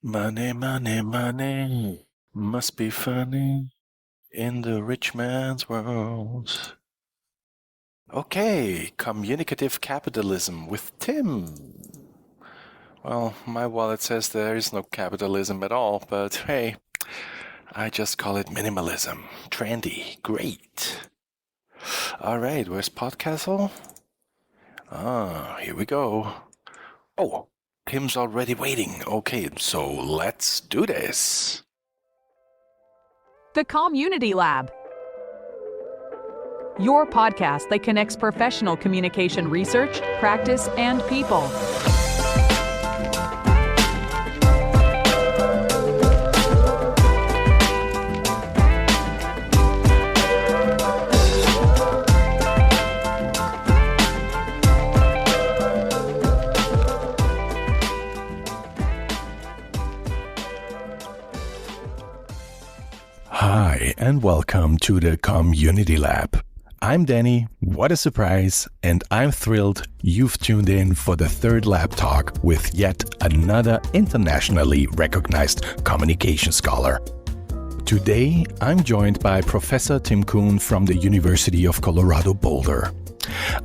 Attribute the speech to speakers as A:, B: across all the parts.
A: Money, money, money, must be funny in the rich man's world. Okay, Communicative Capitalism with Tim. Well, my wallet says there is no capitalism at all, but hey, I just call it minimalism. Trendy, great. Alright, where's Podcastle? Here we go. Oh, Tim's already waiting. Okay, so let's do this.
B: The Community Lab, your podcast that connects professional communication research, practice, and people.
A: Hi, and welcome to the Community Lab. I'm Danny, what a surprise, and I'm thrilled you've tuned in for the third lab talk with yet another internationally recognized communication scholar. Today, I'm joined by Professor Tim Kuhn from the University of Colorado Boulder.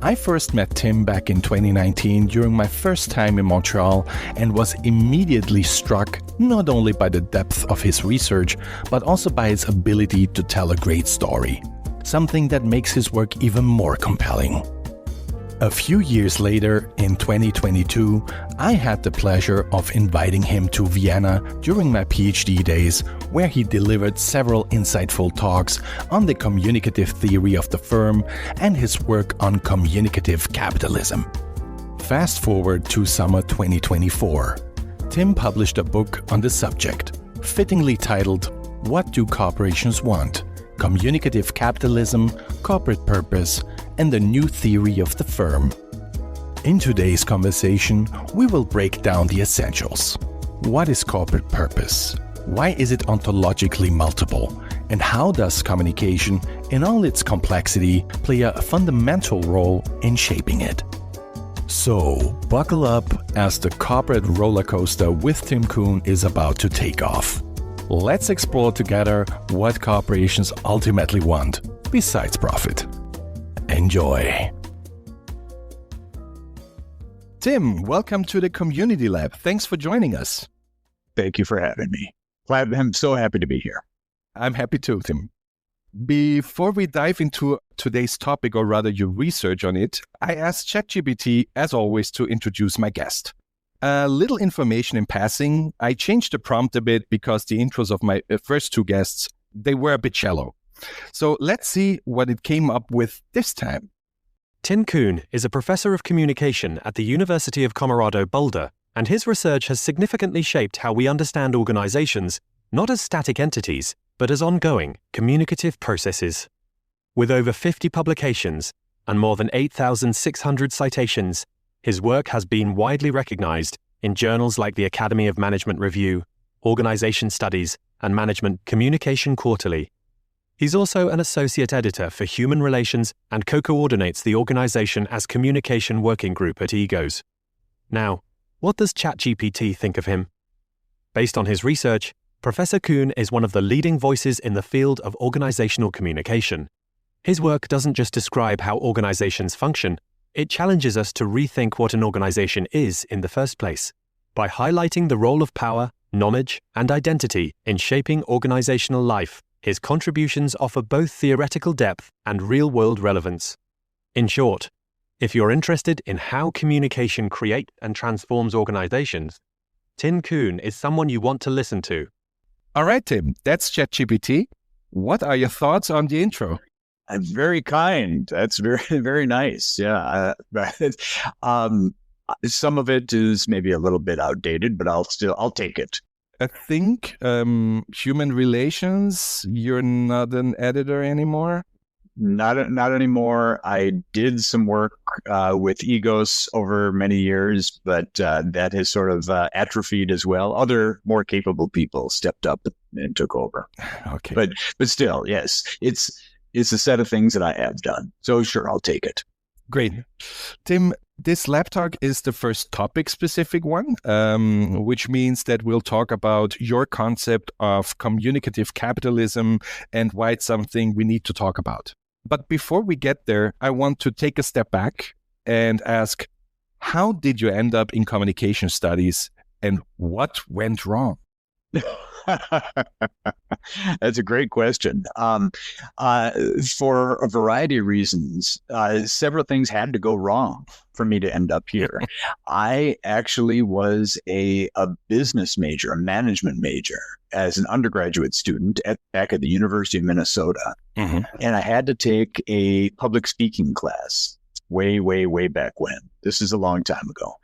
A: I first met Tim back in 2019 during my first time in Montreal and was immediately struck not only by the depth of his research, but also by his ability to tell a great story, something that makes his work even more compelling. A few years later, in 2022, I had the pleasure of inviting him to Vienna during my PhD days, where he delivered several insightful talks on the communicative theory of the firm and his work on communicative capitalism. Fast forward to summer 2024. Tim published a book on the subject, fittingly titled, "What Do Corporations Want? Communicative Capitalism, Corporate Purpose, and the New Theory of the Firm." In today's conversation, we will break down the essentials. What is corporate purpose? Why is it ontologically multiple? And how does communication, in all its complexity, play a fundamental role in shaping it? So, buckle up as the corporate roller coaster with Tim Kuhn is about to take off. Let's explore together what corporations ultimately want, besides profit. Enjoy. Tim, welcome to the Community Lab. Thanks for joining us.
C: Thank you for having me. I'm so happy to be here.
A: I'm happy too, Tim. Before we dive into today's topic, or rather your research on it, I asked ChatGPT, as always, to introduce my guest. A little information in passing, I changed the prompt a bit because the intros of my first two guests, they were a bit shallow. So let's see what it came up with this time.
D: Tim Kuhn is a professor of communication at the University of Colorado Boulder, and his research has significantly shaped how we understand organizations, not as static entities, but as ongoing, communicative processes. With over 50 publications and more than 8,600 citations, his work has been widely recognized in journals like the Academy of Management Review, Organization Studies, and Management Communication Quarterly. He's also an associate editor for Human Relations and co-coordinates the organization as Communication Working Group at EGOS. Now, what does ChatGPT think of him? Based on his research, Professor Kuhn is one of the leading voices in the field of organizational communication. His work doesn't just describe how organizations function, it challenges us to rethink what an organization is in the first place, by highlighting the role of power, knowledge, and identity in shaping organizational life. His contributions offer both theoretical depth and real-world relevance. In short, if you're interested in how communication creates and transforms organizations, Tim Kuhn is someone you want to listen to.
A: All right, Tim, that's ChatGPT. What are your thoughts on the intro?
C: I'm very kind. That's very, very nice. Yeah. Some of it is maybe a little bit outdated, but I'll take it.
A: I think human relations, you're not an editor anymore?
C: Not anymore. I did some work with EGOS over many years, but that has sort of atrophied as well. Other more capable people stepped up and took over.
A: Okay.
C: But still, yes, it's a set of things that I have done. So sure, I'll take it.
A: Great. Tim, this lab talk is the first topic-specific one, which means that we'll talk about your concept of communicative capitalism and why it's something we need to talk about. But before we get there, I want to take a step back and ask, how did you end up in communication studies and what went wrong?
C: That's a great question. For a variety of reasons, several things had to go wrong for me to end up here. I actually was a business major, a management major, as an undergraduate student back at the University of Minnesota. Mm-hmm. And I had to take a public speaking class way, way, way back when. This is a long time ago.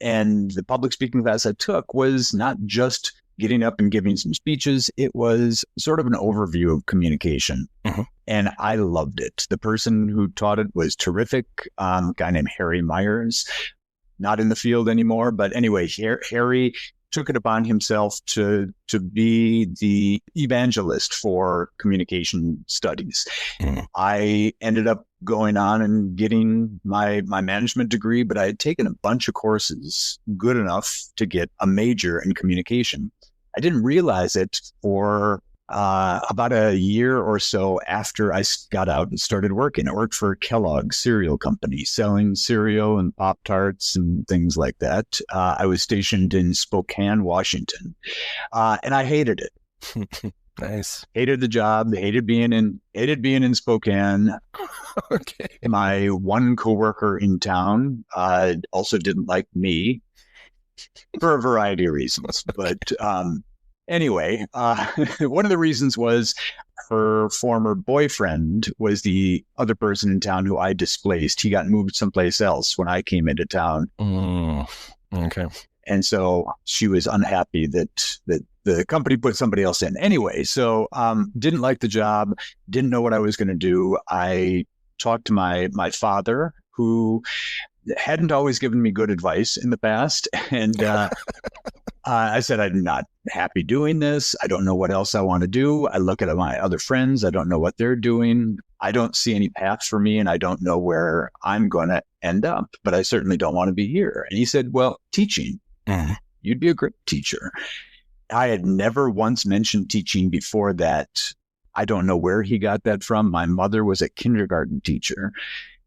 C: And the public speaking class I took was not just getting up and giving some speeches. It was sort of an overview of communication. Mm-hmm. And I loved it. The person who taught it was terrific, a guy named Harry Myers, not in the field anymore. But anyway, Harry took it upon himself to be the evangelist for communication studies. Mm-hmm. I ended up going on and getting my management degree, but I had taken a bunch of courses good enough to get a major in communication. I didn't realize it for about a year or so after I got out and started working. I worked for Kellogg's cereal company, selling cereal and Pop-Tarts and things like that. I was stationed in Spokane, Washington, and I hated it.
A: Nice.
C: Hated the job. Hated being in Spokane.
A: Okay.
C: My one coworker in town also didn't like me for a variety of reasons. But anyway, one of the reasons was her former boyfriend was the other person in town who I displaced. He got moved someplace else when I came into town.
A: Okay.
C: And so she was unhappy that the company put somebody else in. Anyway, so didn't like the job, didn't know what I was going to do. I talked to my father, who hadn't always given me good advice in the past. And I said, I'm not happy doing this. I don't know what else I want to do. I look at my other friends. I don't know what they're doing. I don't see any path for me, and I don't know where I'm going to end up, but I certainly don't want to be here. And he said, well, teaching. You'd be a great teacher. I had never once mentioned teaching before that. I don't know where he got that from. My mother was a kindergarten teacher.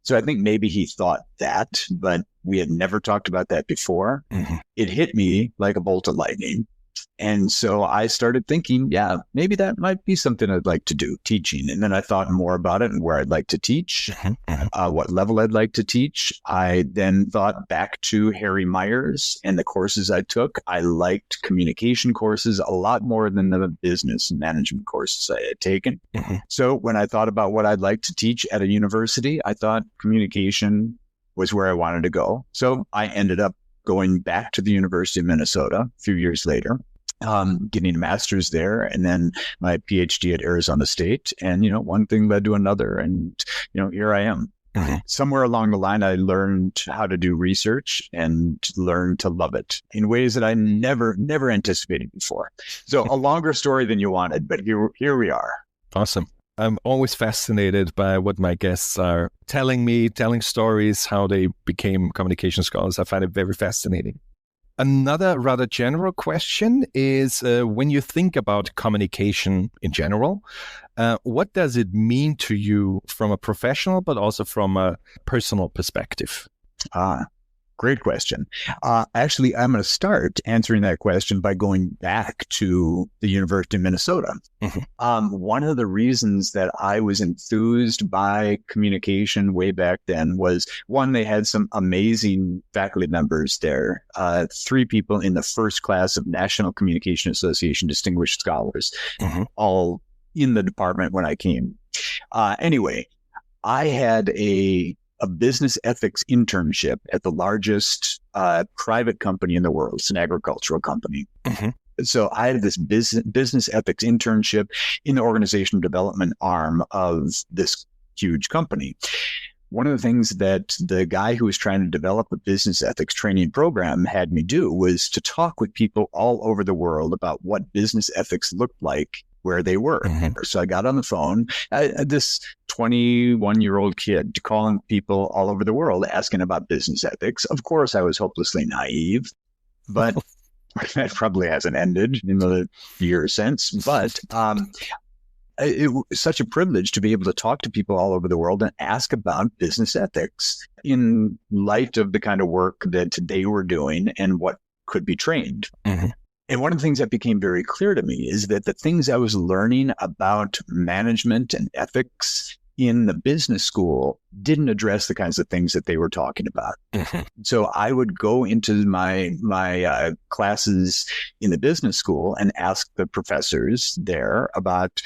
C: So I think maybe he thought that, but we had never talked about that before. Mm-hmm. It hit me like a bolt of lightning. And so I started thinking, yeah, maybe that might be something I'd like to do, teaching. And then I thought more about it and where I'd like to teach, what level I'd like to teach. I then thought back to Harry Myers and the courses I took. I liked communication courses a lot more than the business and management courses I had taken. Mm-hmm. So when I thought about what I'd like to teach at a university, I thought communication was where I wanted to go. So I ended up going back to the University of Minnesota a few years later, getting a master's there, and then my PhD at Arizona State. And, one thing led to another. And, here I am. Mm-hmm. Somewhere along the line, I learned how to do research and learned to love it in ways that I never anticipated before. So a longer story than you wanted, but here we are.
A: Awesome. I'm always fascinated by what my guests are telling stories, how they became communication scholars. I find it very fascinating. Another rather general question is, when you think about communication in general, what does it mean to you from a professional, but also from a personal perspective?
C: Great question. Actually, I'm going to start answering that question by going back to the University of Minnesota. Mm-hmm. One of the reasons that I was enthused by communication way back then was, one, they had some amazing faculty members there. 3 people in the first class of National Communication Association Distinguished Scholars, mm-hmm. all in the department when I came. Anyway, I had a business ethics internship at the largest private company in the world. It's an agricultural company. Mm-hmm. So I had this business ethics internship in the organizational development arm of this huge company. One of the things that the guy who was trying to develop a business ethics training program had me do was to talk with people all over the world about what business ethics looked like where they were. Mm-hmm. So I got on the phone. This 21-year-old kid calling people all over the world asking about business ethics. Of course, I was hopelessly naive, but that probably hasn't ended in the year since. But it was such a privilege to be able to talk to people all over the world and ask about business ethics in light of the kind of work that they were doing and what could be trained. Mm-hmm. And one of the things that became very clear to me is that the things I was learning about management and ethics in the business school didn't address the kinds of things that they were talking about. Mm-hmm. So I would go into my classes in the business school and ask the professors there about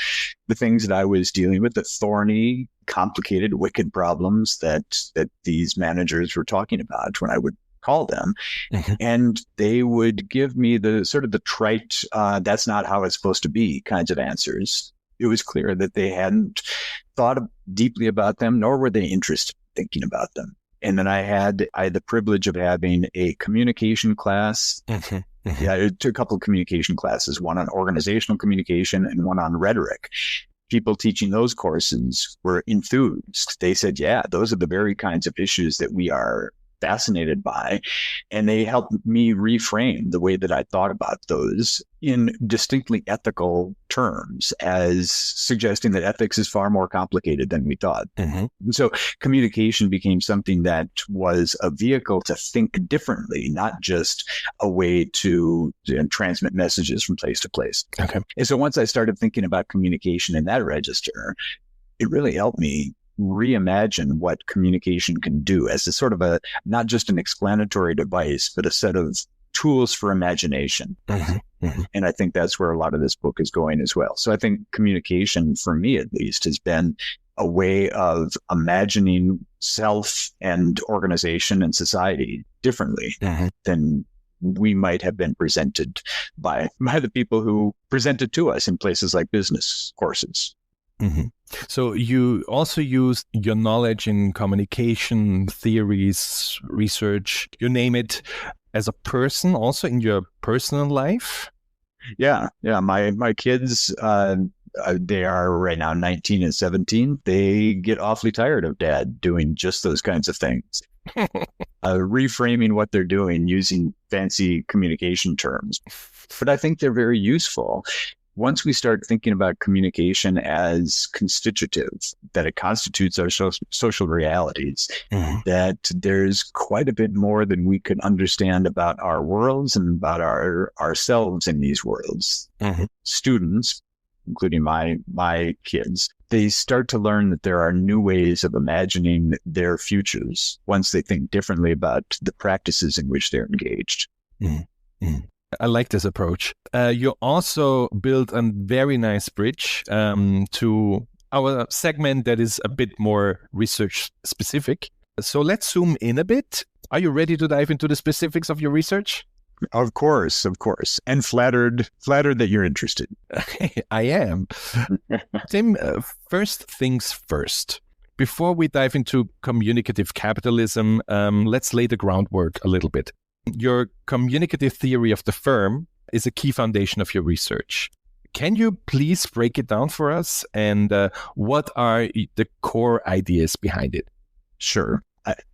C: the things that I was dealing with, the thorny, complicated, wicked problems that these managers were talking about when I would call them. Mm-hmm. And they would give me the sort of the trite, that's not how it's supposed to be kinds of answers. It was clear that they hadn't thought deeply about them, nor were they interested in thinking about them. And then I had the privilege of having a communication class. Mm-hmm. Mm-hmm. Yeah, I took a couple of communication classes, one on organizational communication and one on rhetoric. People teaching those courses were enthused. They said, yeah, those are the very kinds of issues that we are fascinated by. And they helped me reframe the way that I thought about those in distinctly ethical terms, as suggesting that ethics is far more complicated than we thought. Mm-hmm. And so communication became something that was a vehicle to think differently, not just a way to transmit messages from place to place. Okay. And so once I started thinking about communication in that register, it really helped me reimagine what communication can do as a sort of a, not just an explanatory device, but a set of tools for imagination. Mm-hmm. Mm-hmm. And I think that's where a lot of this book is going as well. So I think communication, for me at least, has been a way of imagining self and organization and society differently mm-hmm. than we might have been presented by the people who presented to us in places like business courses.
A: Mm-hmm. So you also use your knowledge in communication theories, research, you name it, as a person, also in your personal life?
C: Yeah. My kids, they are right now 19 and 17. They get awfully tired of dad doing just those kinds of things. Reframing what they're doing using fancy communication terms. But I think they're very useful. Once we start thinking about communication as constitutive, that it constitutes our social realities, mm-hmm. that there's quite a bit more than we could understand about our worlds and about ourselves in these worlds. Mm-hmm. Students, including my kids, they start to learn that there are new ways of imagining their futures once they think differently about the practices in which they're engaged.
A: Mm-hmm. Mm-hmm. I like this approach. You also built a very nice bridge to our segment that is a bit more research specific. So let's zoom in a bit. Are you ready to dive into the specifics of your research?
C: Of course. And flattered that you're interested.
A: I am. Tim, first things first. Before we dive into communicative capitalism, let's lay the groundwork a little bit. Your communicative theory of the firm is a key foundation of your research. Can you please break it down for us? And what are the core ideas behind it?
C: Sure.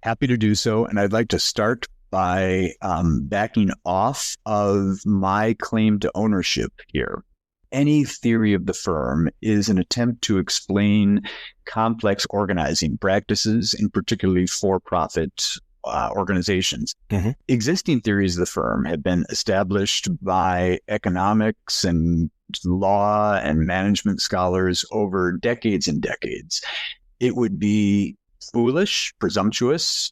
C: Happy to do so. And I'd like to start by backing off of my claim to ownership here. Any theory of the firm is an attempt to explain complex organizing practices, and particularly for-profit organizations. Mm-hmm. Existing theories of the firm have been established by economics and law and management scholars over decades and decades. It would be foolish, presumptuous,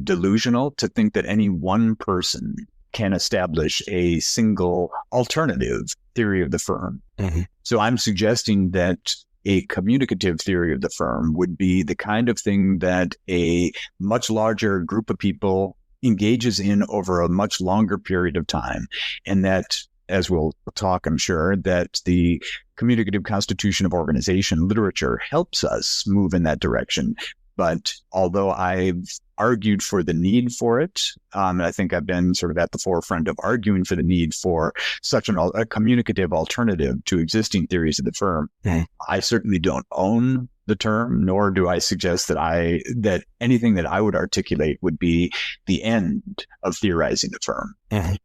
C: delusional to think that any one person can establish a single alternative theory of the firm. Mm-hmm. So I'm suggesting that a communicative theory of the firm would be the kind of thing that a much larger group of people engages in over a much longer period of time. And that, as we'll talk, I'm sure, that the communicative constitution of organization literature helps us move in that direction. But although I've argued for the need for it, I think I've been sort of at the forefront of arguing for the need for such a communicative alternative to existing theories of the firm. Mm. I certainly don't own the term, nor do I suggest that anything that I would articulate would be the end of theorizing the firm.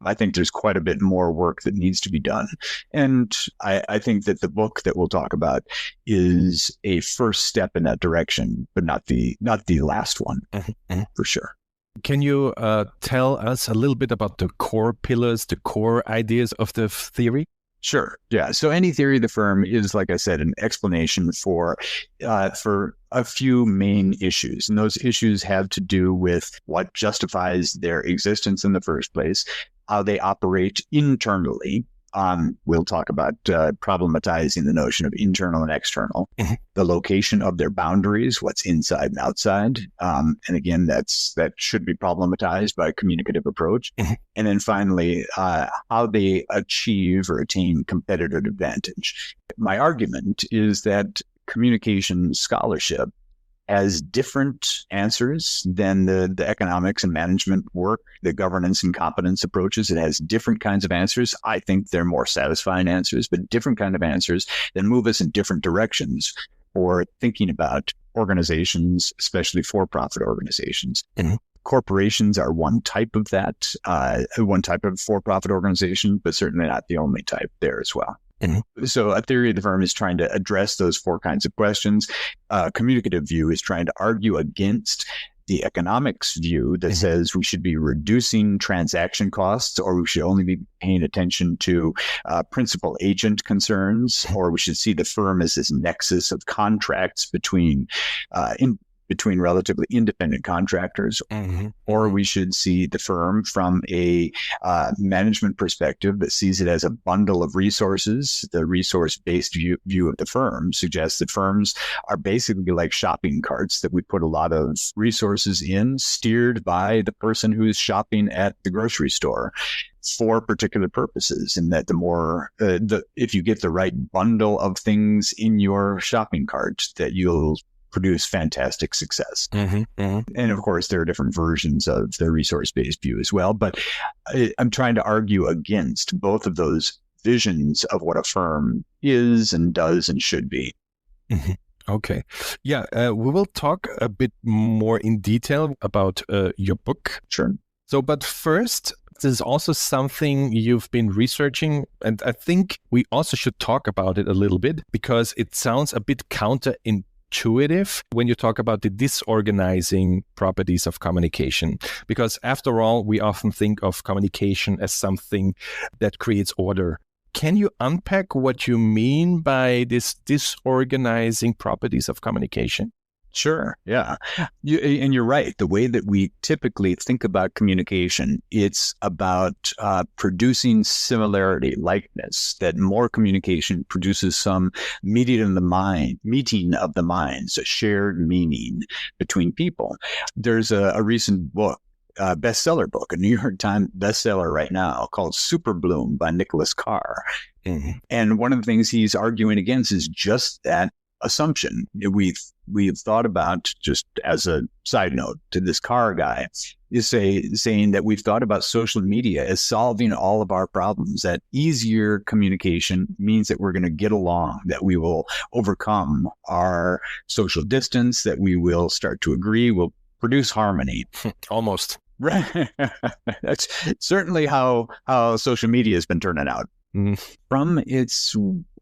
C: I think there's quite a bit more work that needs to be done. And I think that the book that we'll talk about is a first step in that direction, but not the last one, for sure.
A: Can you tell us a little bit about the core pillars, the core ideas of the theory?
C: Sure. Yeah. So any theory of the firm is, like I said, an explanation for a few main issues. And those issues have to do with what justifies their existence in the first place, how they operate internally. We'll talk about problematizing the notion of internal and external, the location of their boundaries, what's inside and outside. And again, that should be problematized by a communicative approach. And then finally, how they achieve or attain competitive advantage. My argument is that communication scholarship has different answers than the economics and management work, the governance and competence approaches. It has different kinds of answers. I think they're more satisfying answers, but different kind of answers that move us in different directions for thinking about organizations, especially for-profit organizations. Corporations are one type of that, one type of for-profit organization, but certainly not the only type there as well. So a theory of the firm is trying to address those four kinds of questions. Communicative view is trying to argue against the economics view that says we should be reducing transaction costs, or we should only be paying attention to principal agent concerns, or we should see the firm as this nexus of contracts between relatively independent contractors, or we should see the firm from a management perspective that sees it as a bundle of resources. The resource-based view of the firm suggests that firms are basically like shopping carts that we put a lot of resources in, steered by the person who is shopping at the grocery store for particular purposes, and that the more if you get the right bundle of things in your shopping cart, that you'll produce fantastic success. And of course, there are different versions of the resource-based view as well. But I'm trying to argue against both of those visions of what a firm is and does and should be.
A: Okay. Yeah, we will talk a bit more in detail about your book.
C: Sure.
A: So, but first, this is also something you've been researching, and I think we also should talk about it a little bit, because it sounds a bit counterintuitive when you talk about the disorganizing properties of communication, because after all, we often think of communication as something that creates order. Can you unpack what you mean by this disorganizing properties of communication?
C: Sure. Yeah. And you're right. The way that we typically think about communication, it's about producing similarity, likeness, that more communication produces some meeting of the minds, a shared meaning between people. There's a recent book, bestseller book, a New York Times bestseller right now, called Super Bloom by Nicholas Carr. And one of the things he's arguing against is just that assumption. We've thought about, just as a side note to this Carr guy, is saying that we've thought about social media as solving all of our problems, that easier communication means that we're going to get along, that we will overcome our social distance, that we will start to agree, we'll produce harmony.
A: Almost.
C: Right. That's certainly how social media has been turning out. From its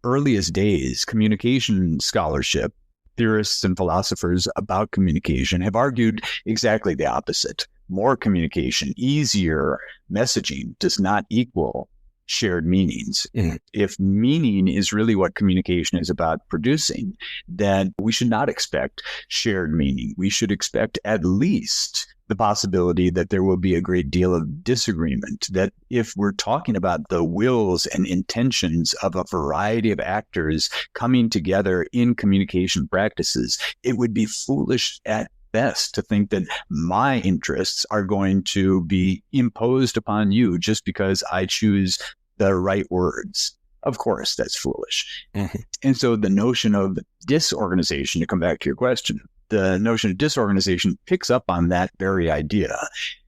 C: earliest days, communication scholarship, theorists and philosophers about communication have argued exactly the opposite. More communication, easier messaging does not equal shared meanings. If meaning is really what communication is about producing, then we should not expect shared meaning. We should expect at least the possibility that there will be a great deal of disagreement, that if we're talking about the wills and intentions of a variety of actors coming together in communication practices, it would be foolish at best to think that my interests are going to be imposed upon you just because I choose the right words. Of course, that's foolish. And so the notion of disorganization, to come back to your question, the notion of disorganization picks up on that very idea,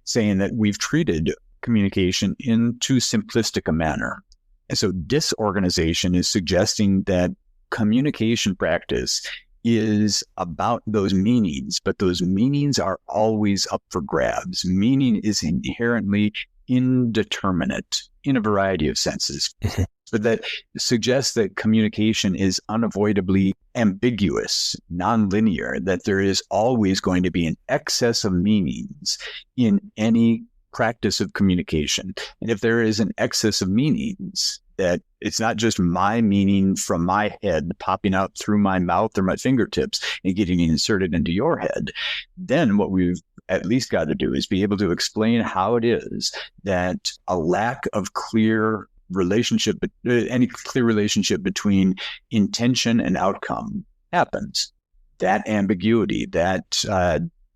C: saying that we've treated communication in too simplistic a manner. And so disorganization is suggesting that communication practice is about those meanings, but those meanings are always up for grabs. Meaning is inherently indeterminate in a variety of senses. But that suggests that communication is unavoidably ambiguous, nonlinear, that there is always going to be an excess of meanings in any practice of communication. And if there is an excess of meanings, that it's not just my meaning from my head popping out through my mouth or my fingertips and getting inserted into your head, then what we've at least got to do is be able to explain how it is that a lack of any clear relationship between intention and outcome happens. That ambiguity, that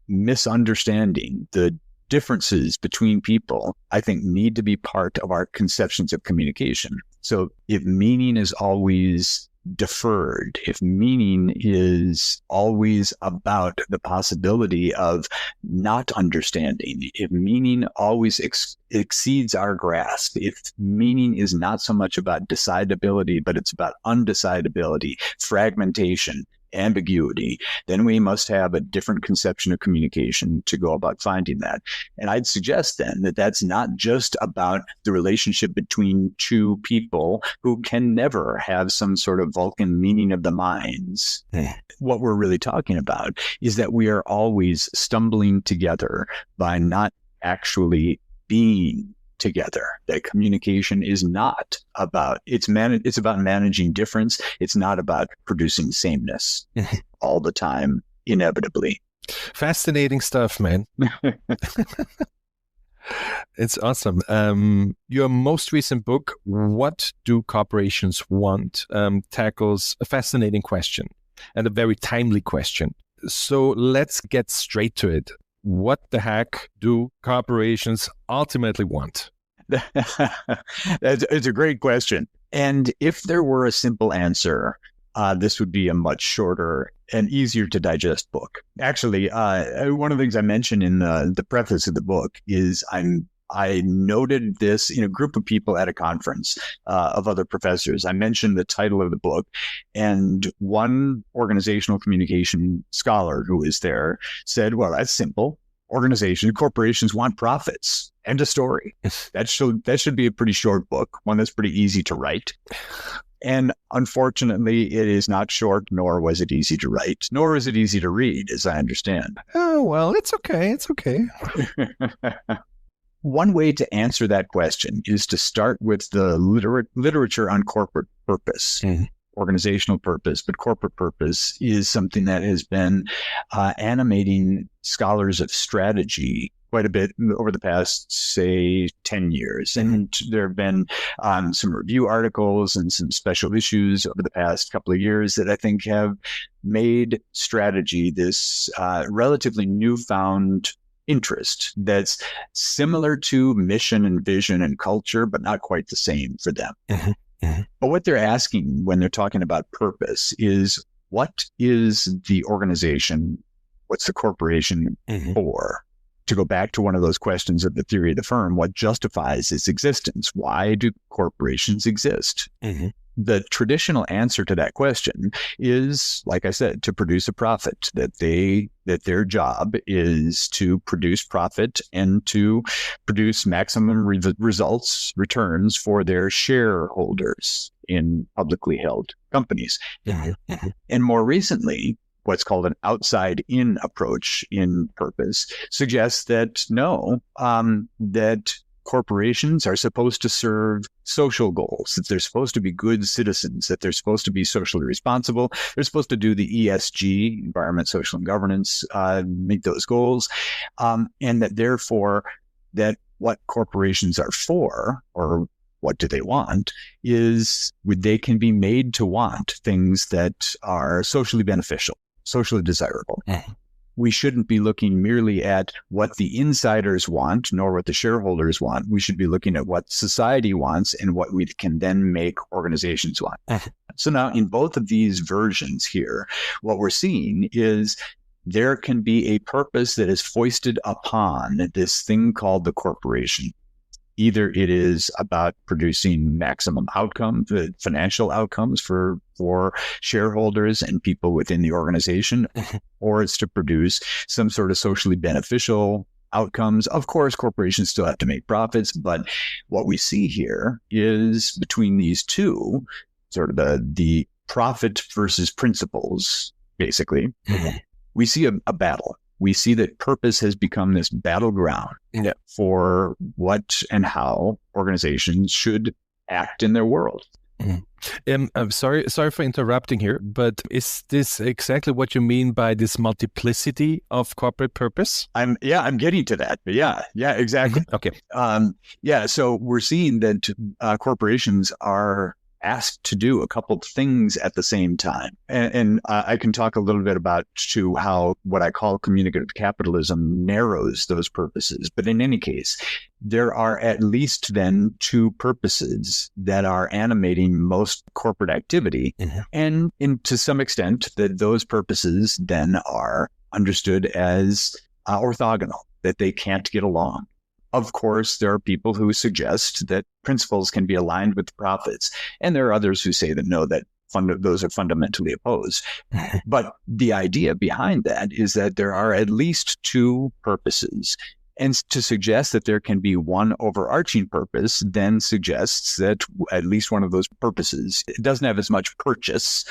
C: misunderstanding, the differences between people, I think, need to be part of our conceptions of communication. So if meaning is always deferred, if meaning is always about the possibility of not understanding, if meaning always exceeds our grasp, if meaning is not so much about decidability, but it's about undecidability, fragmentation, ambiguity, then we must have a different conception of communication to go about finding that. And I'd suggest then that that's not just about the relationship between two people who can never have some sort of Vulcan meaning of the minds. What we're really talking about is that we are always stumbling together by not actually being together. That communication is not about, it's about managing difference. It's not about producing sameness all the time, inevitably.
A: Fascinating stuff, man. It's awesome. Your most recent book, What Do Corporations Want?, tackles a fascinating question and a very timely question. So let's get straight to it. What the heck do corporations ultimately want?
C: It's a great question. And if there were a simple answer, this would be a much shorter and easier to digest book. Actually, one of the things I mentioned in the preface of the book is I noted this in a group of people at a conference of other professors. I mentioned the title of the book, and one organizational communication scholar who was there said, well, that's simple. Corporations want profits. End of story. That should be a pretty short book, one that's pretty easy to write. And unfortunately, it is not short, nor was it easy to write, nor is it easy to read, as I understand.
A: Oh, well, it's okay. It's okay.
C: One way to answer that question is to start with the literature on corporate purpose. Mm-hmm. Organizational purpose, but corporate purpose is something that has been animating scholars of strategy quite a bit over the past, say, 10 years. And there have been some review articles and some special issues over the past couple of years that I think have made strategy this relatively newfound interest that's similar to mission and vision and culture, but not quite the same for them. Mm-hmm. Mm-hmm. But what they're asking when they're talking about purpose is, what is the organization? What's the corporation for? To go back to one of those questions of the theory of the firm, what justifies its existence? Why do corporations exist? Mm-hmm. The traditional answer to that question is, like I said, to produce a profit, that their job is to produce profit and to produce maximum returns for their shareholders in publicly held companies. Mm-hmm. And more recently, what's called an outside-in approach in purpose suggests that that corporations are supposed to serve social goals, that they're supposed to be good citizens, that they're supposed to be socially responsible. They're supposed to do the ESG, environment, social, and governance, meet those goals. And that therefore, that what corporations are for, or what do they want, is they can be made to want things that are socially beneficial, socially desirable. We shouldn't be looking merely at what the insiders want, nor what the shareholders want. We should be looking at what society wants and what we can then make organizations want. So now in both of these versions here, what we're seeing is there can be a purpose that is foisted upon this thing called the corporation. Either it is about producing maximum outcomes, financial outcomes for shareholders and people within the organization, or it's to produce some sort of socially beneficial outcomes. Of course, corporations still have to make profits, but what we see here is between these two, sort of the profit versus principles, basically, we see a battle. We see that purpose has become this battleground for what and how organizations should act in their world.
A: I'm sorry for interrupting here, but is this exactly what you mean by this multiplicity of corporate purpose?
C: I'm getting to that, but yeah, exactly.
A: Okay.
C: So we're seeing that corporations are asked to do a couple of things at the same time. And I can talk a little bit about to how what I call communicative capitalism narrows those purposes. But in any case, there are at least then two purposes that are animating most corporate activity. And to some extent, that those purposes then are understood as orthogonal, that they can't get along. Of course, there are people who suggest that principles can be aligned with profits, and there are others who say that no, that those are fundamentally opposed. But the idea behind that is that there are at least two purposes. And to suggest that there can be one overarching purpose then suggests that at least one of those purposes doesn't have as much purchase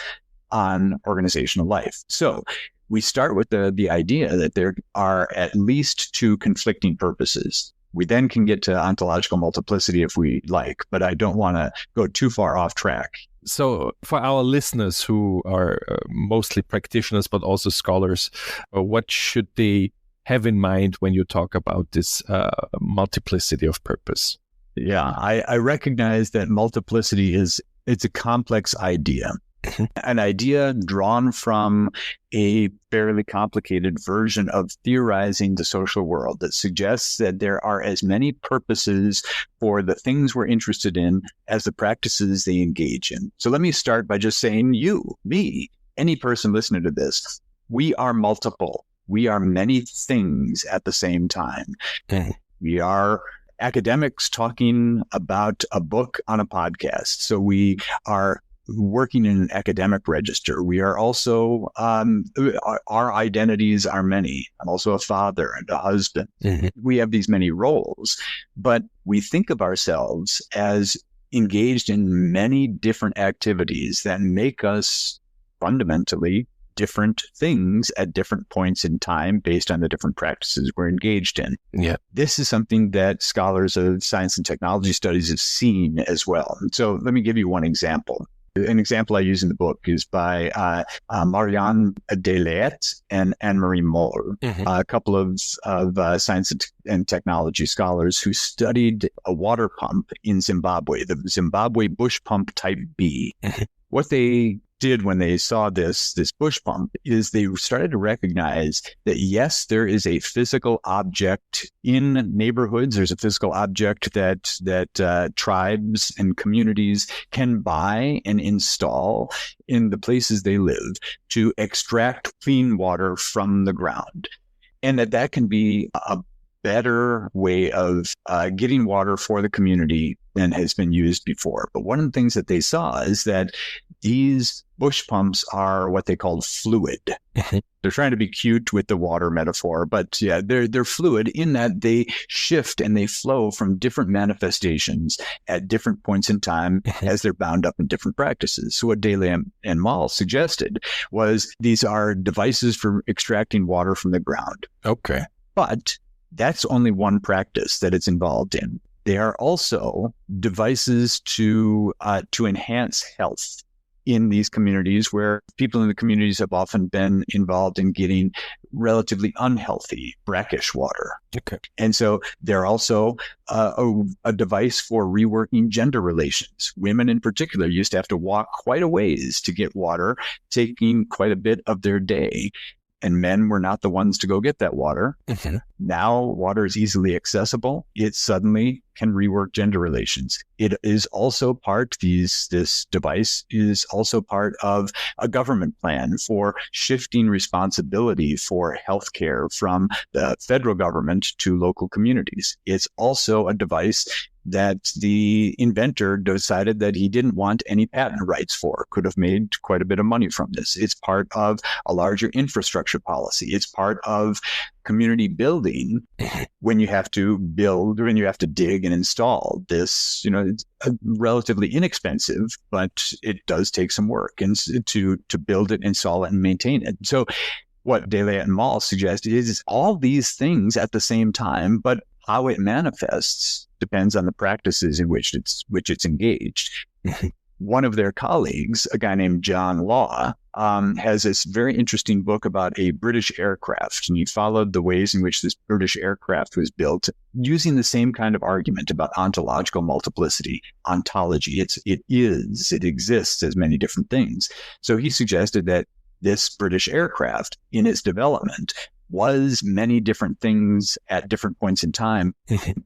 C: on organizational life. So we start with the idea that there are at least two conflicting purposes. We then can get to ontological multiplicity if we like, but I don't want to go too far off track.
A: So for our listeners who are mostly practitioners, but also scholars, what should they have in mind when you talk about this multiplicity of purpose?
C: Yeah, I recognize that multiplicity it's a complex idea. An idea drawn from a fairly complicated version of theorizing the social world that suggests that there are as many purposes for the things we're interested in as the practices they engage in. So let me start by just saying you, me, any person listening to this, we are multiple. We are many things at the same time. We are academics talking about a book on a podcast. So we are working in an academic register. We are also, our identities are many. I'm also a father and a husband. We have these many roles, but we think of ourselves as engaged in many different activities that make us fundamentally different things at different points in time based on the different practices we're engaged in. This is something that scholars of science and technology studies have seen as well. So let me give you one example. An example I use in the book is by Marianne Delayette and Anne-Marie Moll, a couple of science and technology scholars who studied a water pump in Zimbabwe, the Zimbabwe bush pump type B. What they did when they saw this bush pump is they started to recognize that, yes, there is a physical object in neighborhoods. There's a physical object that tribes and communities can buy and install in the places they live to extract clean water from the ground. And that can be a better way of getting water for the community than has been used before. But one of the things that they saw is that these bush pumps are what they call fluid. They're trying to be cute with the water metaphor, but yeah, they're fluid in that they shift and they flow from different manifestations at different points in time as they're bound up in different practices. So what Daly and Moll suggested was these are devices for extracting water from the ground.
A: Okay.
C: But that's only one practice that it's involved in. They are also devices to enhance health in these communities where people in the communities have often been involved in getting relatively unhealthy, brackish water.
A: Okay.
C: And so they're also a device for reworking gender relations. Women in particular used to have to walk quite a ways to get water, taking quite a bit of their day. And men were not the ones to go get that water. Now water is easily accessible. It suddenly can rework gender relations. It is also this device is also part of a government plan for shifting responsibility for healthcare from the federal government to local communities. It's also a device that the inventor decided that he didn't want any patent rights for, could have made quite a bit of money from this. It's part of a larger infrastructure policy. It's part of community building when you have to dig and install this. It's relatively inexpensive, but it does take some work and to build it, install it, and maintain it. So what Delahaye and Mall suggest is all these things at the same time, but how it manifests depends on the practices in which it's engaged. One of their colleagues, a guy named John Law, has this very interesting book about a British aircraft, and he followed the ways in which this British aircraft was built using the same kind of argument about ontological multiplicity, ontology. It exists as many different things. So he suggested that this British aircraft, in its development, was many different things at different points in time,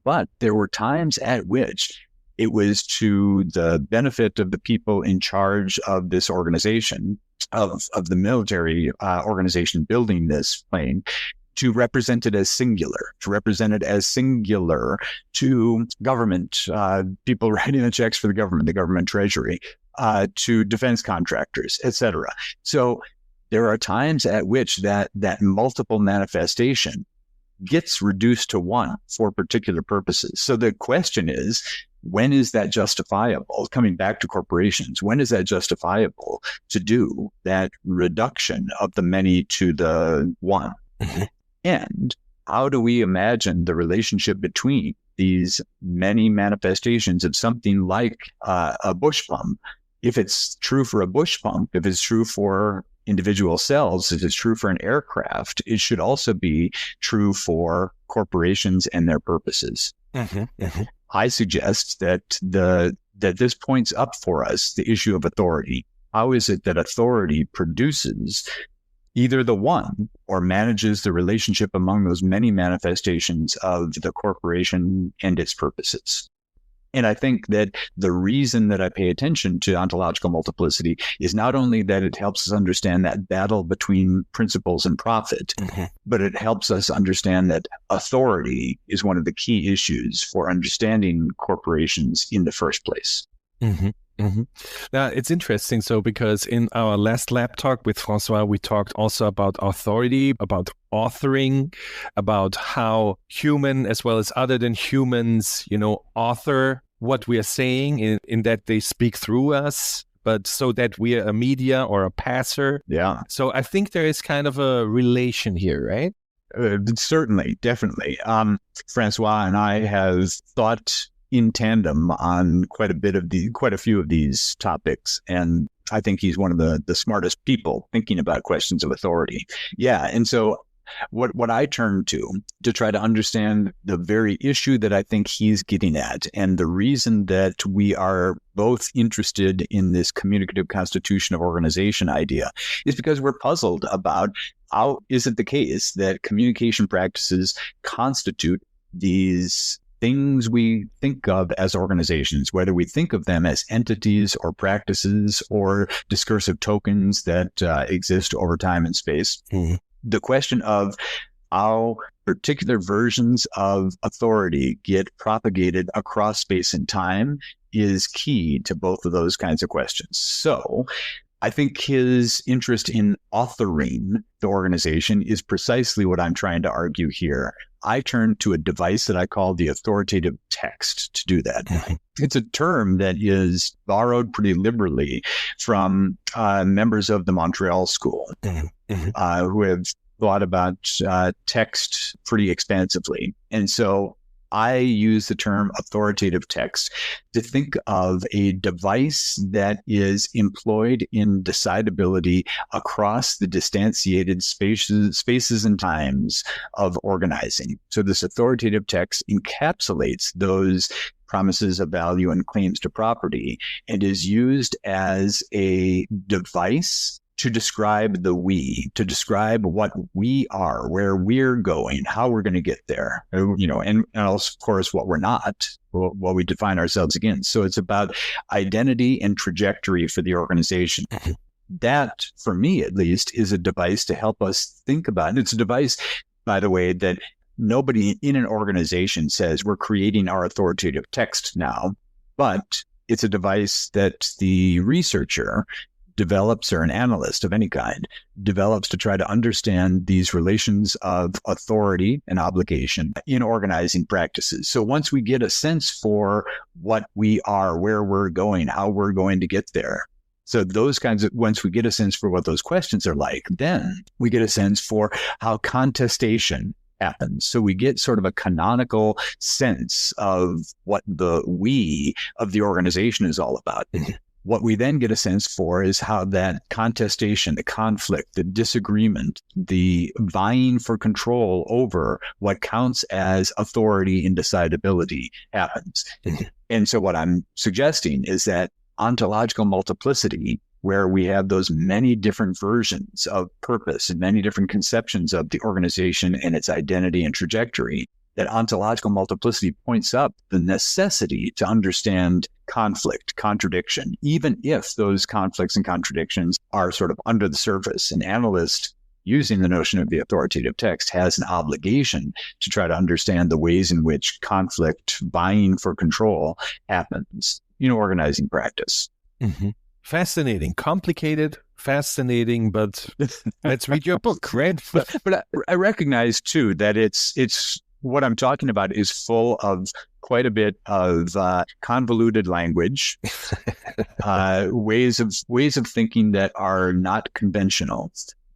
C: but there were times at which it was to the benefit of the people in charge of this organization, of the military organization building this plane, to represent it as singular, to government, people writing the checks for the government treasury, to defense contractors, etc. So there are times at which that multiple manifestation gets reduced to one for particular purposes. So the question is, when is that justifiable? Coming back to corporations, when is that justifiable to do that reduction of the many to the one? And how do we imagine the relationship between these many manifestations of something like a bush pump? If it's true for a bush pump, if it's true for individual cells, if it's true for an aircraft, it should also be true for corporations and their purposes. I suggest that this points up for us the issue of authority. How is it that authority produces either the one or manages the relationship among those many manifestations of the corporation and its purposes? And I think that the reason that I pay attention to ontological multiplicity is not only that it helps us understand that battle between principles and profit, but it helps us understand that authority is one of the key issues for understanding corporations in the first place.
A: Now, it's interesting. So, because in our last lab talk with Francois, we talked also about authority, about authoring, about how human as well as other than humans, author what we are saying in that they speak through us, but so that we are a media or a passer.
C: Yeah.
A: So I think there is kind of a relation here, right?
C: Certainly, definitely. Francois and I have thought in tandem on quite a few of these topics, and I think he's one of the smartest people thinking about questions of authority. Yeah, and so what I turn to try to understand the very issue that I think he's getting at, and the reason that we are both interested in this communicative constitution of organization idea, is because we're puzzled about how is it the case that communication practices constitute these things we think of as organizations, whether we think of them as entities or practices or discursive tokens that exist over time and space. The question of how particular versions of authority get propagated across space and time is key to both of those kinds of questions. So I think his interest in authoring the organization is precisely what I'm trying to argue here. I turn to a device that I call the authoritative text to do that. It's a term that is borrowed pretty liberally from members of the Montreal School who have thought about text pretty expansively. And so I use the term authoritative text to think of a device that is employed in decidability across the distantiated spaces and times of organizing. So this authoritative text encapsulates those promises of value and claims to property and is used as a device to describe the we, to describe what we are, where we're going, how we're going to get there, and also, of course, what we're not, what we define ourselves against. So it's about identity and trajectory for the organization. That, for me at least, is a device to help us think about it. It's a device, by the way, that nobody in an organization says we're creating our authoritative text now, but it's a device that the researcher develops, or an analyst of any kind develops, to try to understand these relations of authority and obligation in organizing practices. So once we get a sense for what we are, where we're going, how we're going to get there, so those kinds of, once we get a sense for what those questions are like, then we get a sense for how contestation happens. So we get sort of a canonical sense of what the we of the organization is all about. What we then get a sense for is how that contestation, the conflict, the disagreement, the vying for control over what counts as authority and decidability happens. And so what I'm suggesting is that ontological multiplicity, where we have those many different versions of purpose and many different conceptions of the organization and its identity and trajectory, that ontological multiplicity points up the necessity to understand conflict, contradiction, even if those conflicts and contradictions are sort of under the surface. An analyst, using the notion of the authoritative text, has an obligation to try to understand the ways in which conflict, vying for control, happens in organizing practice.
A: Fascinating, complicated, fascinating, but let's read your book, right?
C: But I recognize too that it's what I'm talking about is full of quite a bit of convoluted language, ways of thinking that are not conventional.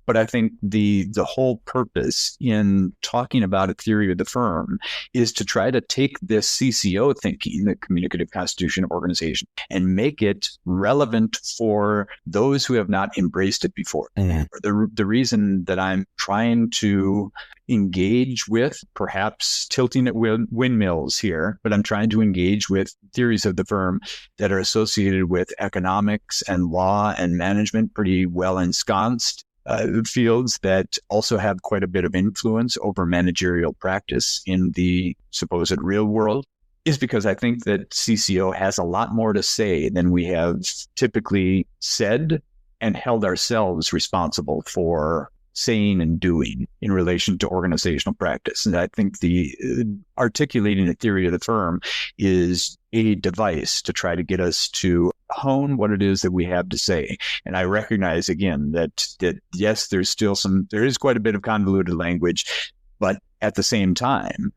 C: But I think the whole purpose in talking about a theory of the firm is to try to take this CCO thinking, the Communicative Constitution Organization, and make it relevant for those who have not embraced it before. The reason that I'm trying to engage with, perhaps tilting at windmills here, but I'm trying to engage with theories of the firm that are associated with economics and law and management, pretty well ensconced fields that also have quite a bit of influence over managerial practice in the supposed real world, is because I think that CCO has a lot more to say than we have typically said and held ourselves responsible for saying and doing in relation to organizational practice. And I think the articulating a theory of the firm is a device to try to get us to hone what it is that we have to say. And I recognize again that yes, there is quite a bit of convoluted language, but at the same time,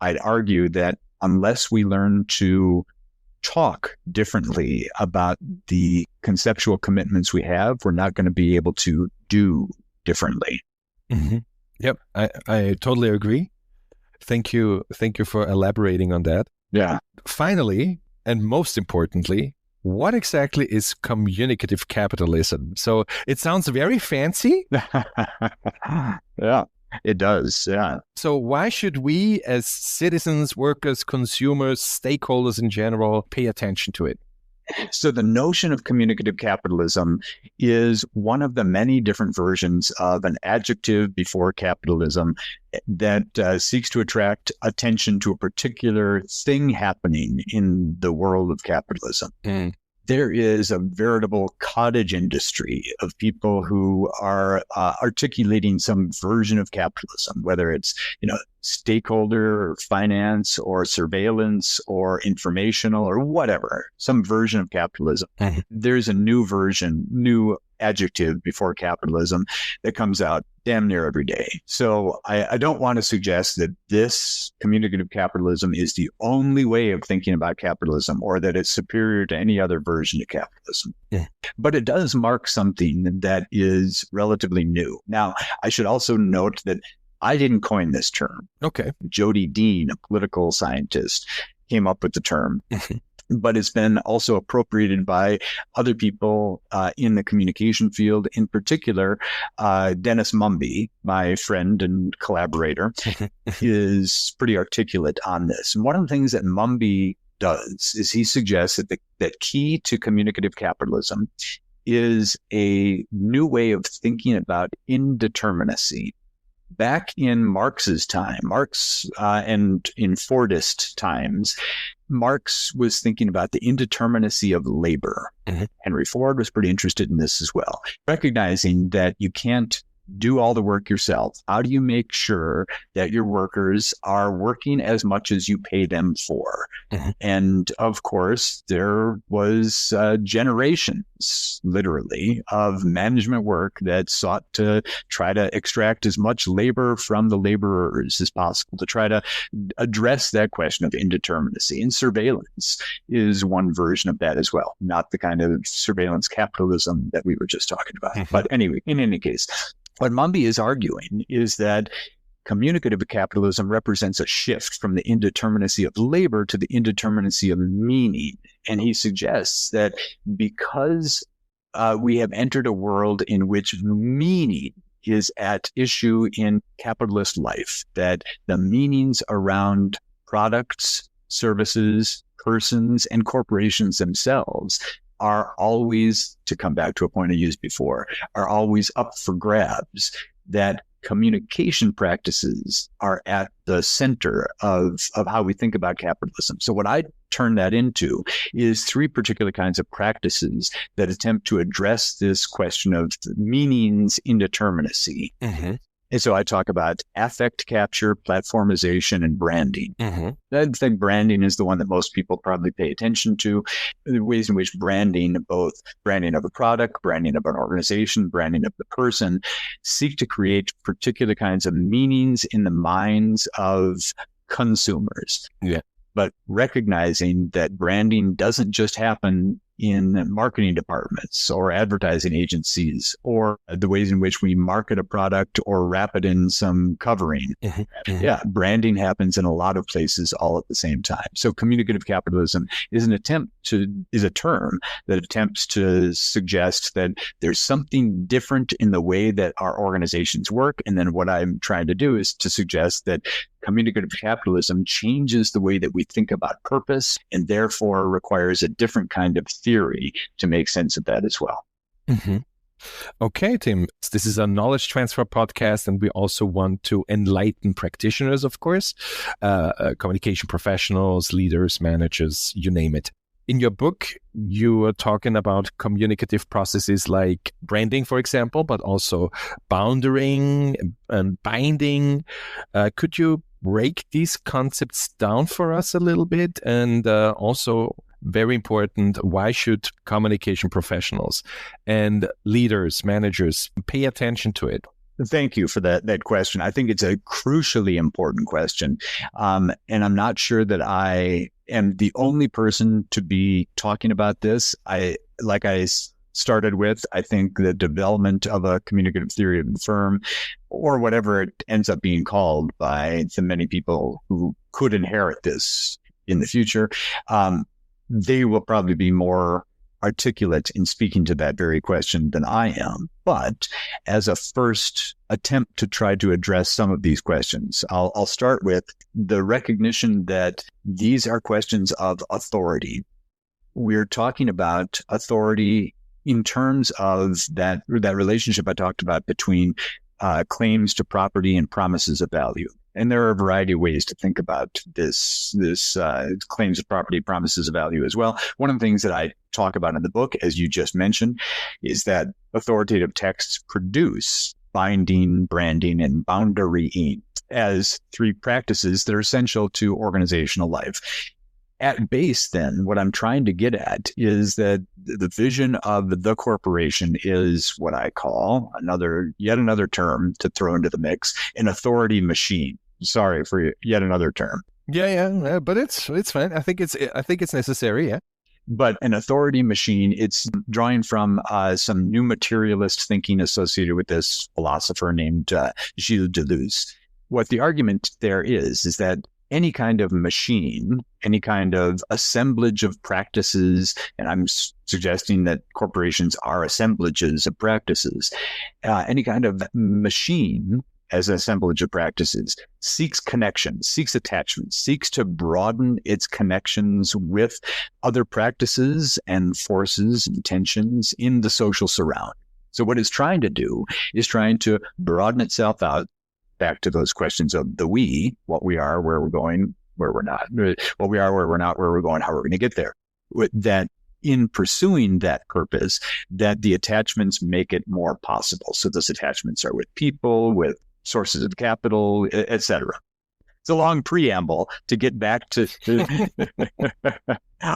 C: I'd argue that unless we learn to talk differently about the conceptual commitments we have, we're not going to be able to do differently.
A: Yep, I totally agree. Thank you for elaborating on that.
C: Yeah.
A: Finally, and most importantly, what exactly is communicative capitalism? So it sounds very fancy.
C: Yeah, it does. Yeah.
A: So why should we as citizens, workers, consumers, stakeholders in general pay attention to it?
C: So the notion of communicative capitalism is one of the many different versions of an adjective before capitalism that seeks to attract attention to a particular thing happening in the world of capitalism. There is a veritable cottage industry of people who are articulating some version of capitalism, whether it's, stakeholder or finance or surveillance or informational or whatever, some version of capitalism. There's a new version, new adjective before capitalism that comes out damn near every day. So I don't want to suggest that this communicative capitalism is the only way of thinking about capitalism or that it's superior to any other version of capitalism. But it does mark something that is relatively new. Now, I should also note that I didn't coin this term.
A: Okay.
C: Jody Dean, a political scientist, came up with the term. But it's been also appropriated by other people in the communication field. In particular, Dennis Mumby, my friend and collaborator, is pretty articulate on this. And one of the things that Mumby does is he suggests that key to communicative capitalism is a new way of thinking about indeterminacy. Back in Marx's time, and in Fordist times, Marx was thinking about the indeterminacy of labor.
A: Mm-hmm.
C: Henry Ford was pretty interested in this as well, recognizing that you can't do all the work yourself. How do you make sure that your workers are working as much as you pay them for?
A: Mm-hmm.
C: And of course, there was generations, literally, of management work that sought to try to extract as much labor from the laborers as possible to try to address that question of indeterminacy. And surveillance is one version of that as well, not the kind of surveillance capitalism that we were just talking about.
A: Mm-hmm.
C: But anyway, in any case, what Mumby is arguing is that communicative capitalism represents a shift from the indeterminacy of labor to the indeterminacy of meaning. And he suggests that because we have entered a world in which meaning is at issue in capitalist life, that the meanings around products, services, persons, and corporations themselves are always, to come back to a point I used before, are always up for grabs, that communication practices are at the center of how we think about capitalism. So what I turn that into is three particular kinds of practices that attempt to address this question of meanings indeterminacy.
A: Mm-hmm.
C: And so I talk about affect capture, platformization, and branding.
A: Mm-hmm.
C: I think branding is the one that most people probably pay attention to. The ways in which branding, both branding of a product, branding of an organization, branding of the person, seek to create particular kinds of meanings in the minds of consumers.
A: Yeah.
C: But recognizing that branding doesn't just happen in marketing departments or advertising agencies or the ways in which we market a product or wrap it in some covering.
A: Mm-hmm. Mm-hmm.
C: Yeah, branding happens in a lot of places all at the same time. So communicative capitalism is a term that attempts to suggest that there's something different in the way that our organizations work. And then what I'm trying to do is to suggest that communicative capitalism changes the way that we think about purpose and therefore requires a different kind of theory to make sense of that as well.
A: Mm-hmm. Okay, Tim, this is a knowledge transfer podcast, and we also want to enlighten practitioners, of course, communication professionals, leaders, managers, you name it. In your book, you are talking about communicative processes like branding, for example, but also boundarying and binding. Could you break these concepts down for us a little bit? And also, very important, why should communication professionals and leaders, managers pay attention to it?
C: Thank you for that question. I think it's a crucially important question. And I'm not sure that I am the only person to be talking about this. Like I started with, I think the development of a communicative theory of the firm, or whatever it ends up being called by the many people who could inherit this in the future, they will probably be more articulate in speaking to that very question than I am. But as a first attempt to try to address some of these questions, I'll start with the recognition that these are questions of authority. We're talking about authority in terms of that relationship I talked about between claims to property and promises of value. And there are a variety of ways to think about this claims of property, promises of value as well. One of the things that I talk about in the book, as you just mentioned, is that authoritative texts produce binding, branding, and boundarying as three practices that are essential to organizational life. At base, then, what I'm trying to get at is that the vision of the corporation is what I call yet another term to throw into the mix, an authority machine. Sorry for yet another term.
A: Yeah, but it's fine. I think it's necessary. Yeah.
C: But an authority machine, it's drawing from some new materialist thinking associated with this philosopher named Gilles Deleuze. What the argument there is that any kind of machine, any kind of assemblage of practices, and I'm suggesting that corporations are assemblages of practices, any kind of machine as an assemblage of practices, seeks connection, seeks attachment, seeks to broaden its connections with other practices and forces and tensions in the social surround. So what it's trying to do is trying to broaden itself out back to those questions of the we, what we are, where we're going, where we're not, what we are, where we're not, where we're going, how we're going to get there. That in pursuing that purpose, that the attachments make it more possible. So those attachments are with people, with sources of capital, etc. It's a long preamble to get back to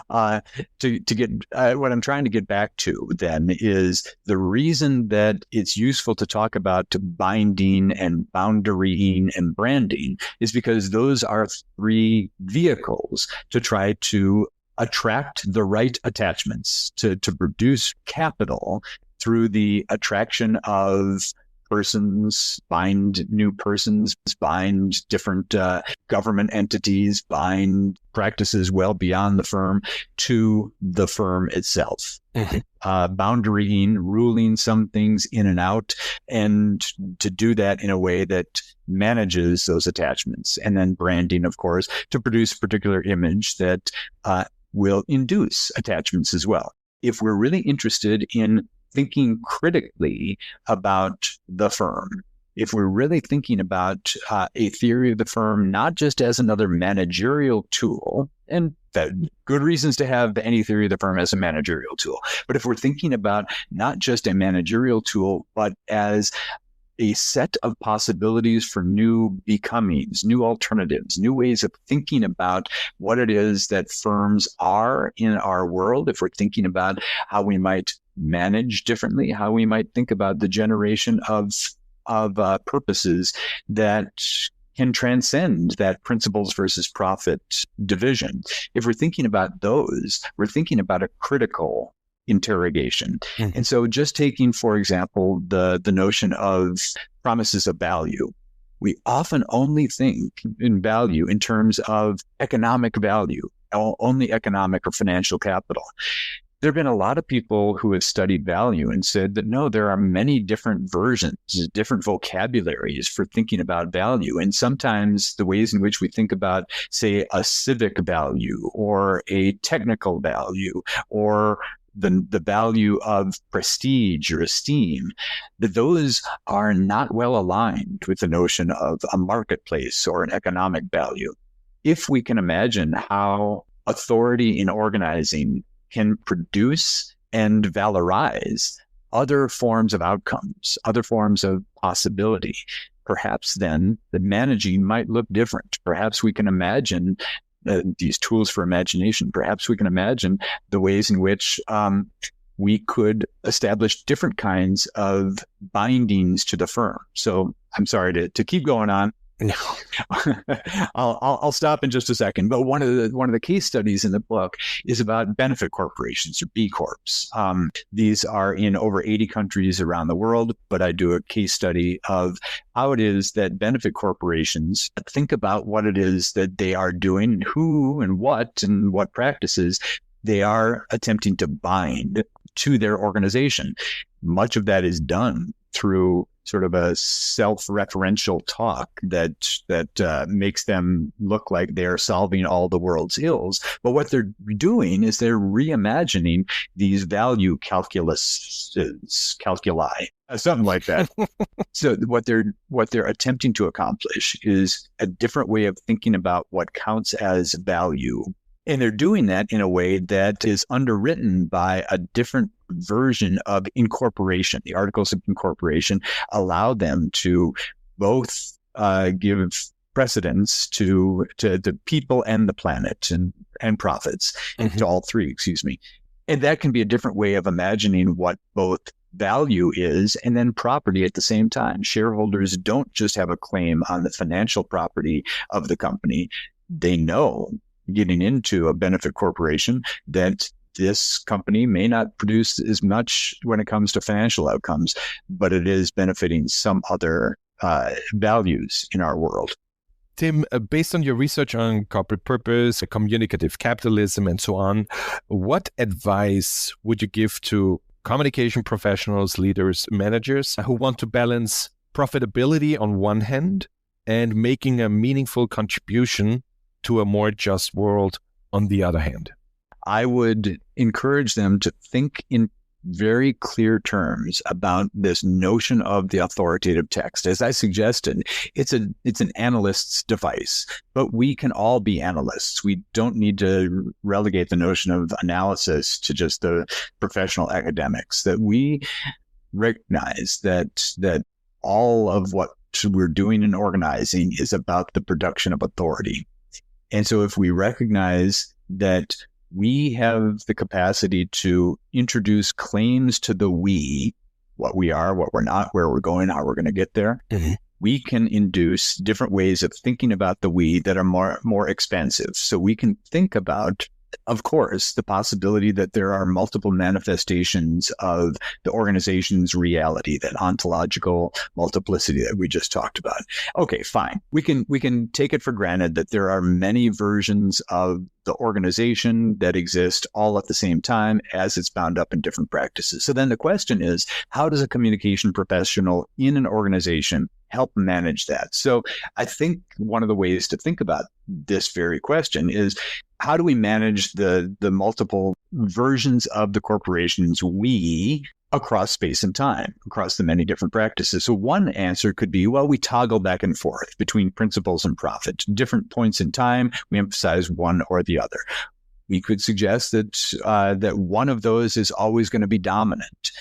C: what I'm trying to get back to then is the reason that it's useful to talk about binding and boundarying and branding is because those are three vehicles to try to attract the right attachments, to produce capital through the attraction of persons, bind new persons, bind different government entities, bind practices well beyond the firm to the firm itself. Boundarying, ruling some things in and out, and to do that in a way that manages those attachments. And then branding, of course, to produce a particular image that will induce attachments as well. If we're really interested in thinking critically about the firm, if we're really thinking about a theory of the firm, not just as another managerial tool, and good reasons to have any theory of the firm as a managerial tool, but if we're thinking about not just a managerial tool, but as a set of possibilities for new becomings, new alternatives, new ways of thinking about what it is that firms are in our world, if we're thinking about how we might manage differently, how we might think about the generation of purposes that can transcend that principles versus profit division. If we're thinking about those, we're thinking about a critical interrogation. Mm-hmm. And so just taking, for example, the notion of promises of value, we often only think in value in terms of economic value, only economic or financial capital. There have been a lot of people who have studied value and said that, no, there are many different versions, different vocabularies for thinking about value. And sometimes the ways in which we think about, say, a civic value or a technical value or the value of prestige or esteem, that those are not well aligned with the notion of a marketplace or an economic value. If we can imagine how authority in organizing can produce and valorize other forms of outcomes, other forms of possibility, perhaps then the managing might look different. Perhaps we can imagine these tools for imagination. Perhaps we can imagine the ways in which we could establish different kinds of bindings to the firm. So I'm sorry to keep going on. No, I'll stop in just a second. But one of the case studies in the book is about benefit corporations or B Corps. These are in over 80 countries around the world. But I do a case study of how it is that benefit corporations think about what it is that they are doing, who and what practices they are attempting to bind to their organization. Much of that is done through sort of a self-referential talk that makes them look like they're solving all the world's ills. But what they're doing is they're reimagining these value calculi, something like that. So what they're attempting to accomplish is a different way of thinking about what counts as value. And they're doing that in a way that is underwritten by a different version of incorporation. The articles of incorporation allow them to both give precedence to the people and the planet and profits, mm-hmm. to all three, And that can be a different way of imagining what both value is and then property at the same time. Shareholders don't just have a claim on the financial property of the company. They know, getting into a benefit corporation, that this company may not produce as much when it comes to financial outcomes, but it is benefiting some other values in our world.
A: Tim, based on your research on corporate purpose, communicative capitalism, and so on, what advice would you give to communication professionals, leaders, managers who want to balance profitability on one hand and making a meaningful contribution to a more just world on the other hand?
C: I would encourage them to think in very clear terms about this notion of the authoritative text. As I suggested, it's an analyst's device, but we can all be analysts. We don't need to relegate the notion of analysis to just the professional academics, that we recognize that all of what we're doing in organizing is about the production of authority. And so if we recognize that we have the capacity to introduce claims to the we, what we are, what we're not, where we're going, how we're going to get there, we can induce different ways of thinking about the we that are more expansive. So we can think about, of course, the possibility that there are multiple manifestations of the organization's reality, that ontological multiplicity that we just talked about. Okay, fine. We can take it for granted that there are many versions of the organization that exist all at the same time as it's bound up in different practices. So then the question is, how does a communication professional in an organization help manage that? So I think one of the ways to think about this very question is, how do we manage the multiple versions of the corporation's we across space and time, across the many different practices? So one answer could be, well, we toggle back and forth between principles and profit. Different points in time, we emphasize one or the other. We could suggest that one of those is always going to be dominant.